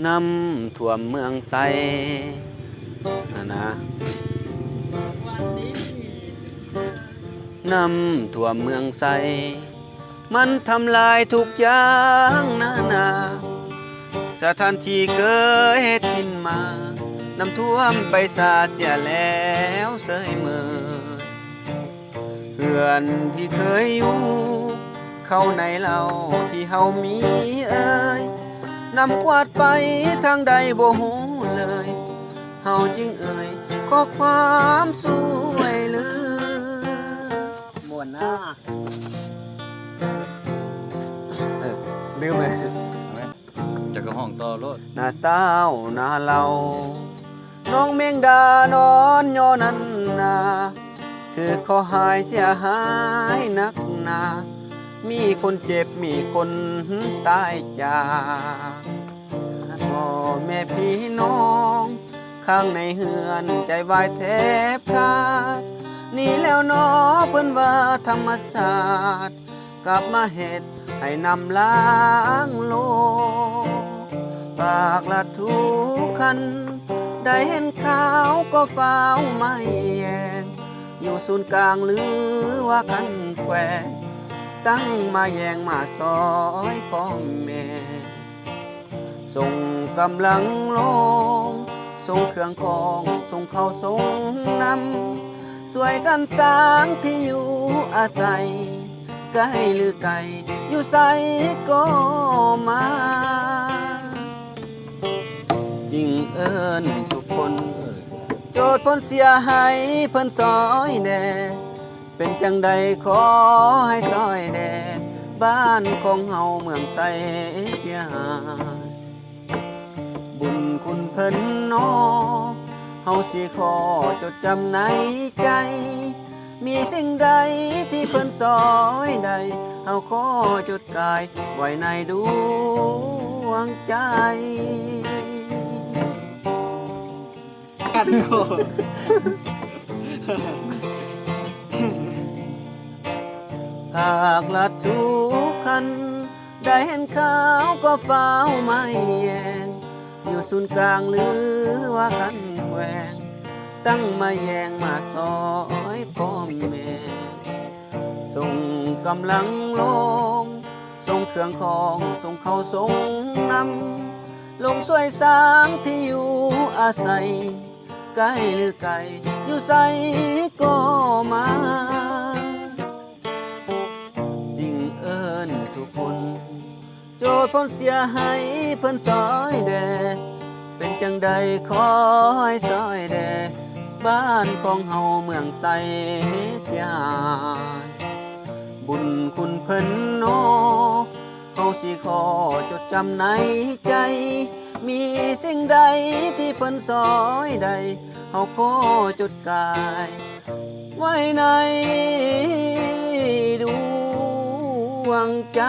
น้ำท่วมเมืองไสนะน้ำท่วมเมืองไสมันทำลายทุกอย่างนาสถานที่เคยเฮ็ดกินมาน้ำท่วมไปสาเสียแล้วเสยเมื่อเพื่อนที่เคยอยู่เข้าในเราที่เฮามีเอ่ยนำกวาดไปทางใดบ่ฮู้เลยเฮาจึงเอ่ยขอความสวยเหลือม่วนนะลืมไหมจะกระห้องต่อรถหน้าสาวหน้าเราน้องเมงดานอนยอนั้นนาถือขอหายเสียหายนักหนามีคนเจ็บมีคนตายจากพ่อแม่พี่น้องข้างในเฮือนใจวายแทบขาดนี่แล้วน้อเพิ่นว่าธรรมศาสตร์กลับมาเฮ็ดให้นำล้างโลกปากละทุกคันได้เห็นข่าวก็ฟ้าวไม่แยงอยู่ศูนย์กลางหรือว่ากันแควตั้งมาแยงมาซอยพ่อแม่ส่งกำลังลงส่งเครื่องของส่งเข้าส่งนำสวยกันสร้างที่อยู่อาศัยไกลหรือไกลอยู่ใสก็มายิ่งเอิญทุกคนโจทย์พ้นเสียให้เพิ่นซอยแน่เป็นจังใดขอให้ซอยแน่บ้านของเฮาเมืองไสเสียหายบุญคุณเพิ่นน้อเฮาสิขอจดจำในใจมีสิ่งใดที่เพิ่นซอยใดเฮาขอจดกายไว้ในดวงใจกันโกหากลัดทุกคันได้เห็นข่าวก็ฟ้าวไม่แยงอยู่ศูนย์กลางหรือว่ากันแหวงตั้งมาแยงมาซอยพ่อแม่ส่งกำลังลงส่งเครื่องของส่งเข้าส่งนำลงช่วยสร้างที่อยู่อาศัยไกลหรือไกลอยู่ใสก็มาจริงเอิญทุกคนโจทย์พ้นเสียให้เพิ่นซอยแด่เป็นจังใดขอให้ซอยแด่บ้านของเฮาเมืองไสเสียหายบุญคุณเพิ่นน้อเฮาสิขอจดจำในใจมีสิ่งใดที่เพิ่นซอยใดเฮาขอจดกายไว้ในดวงใจ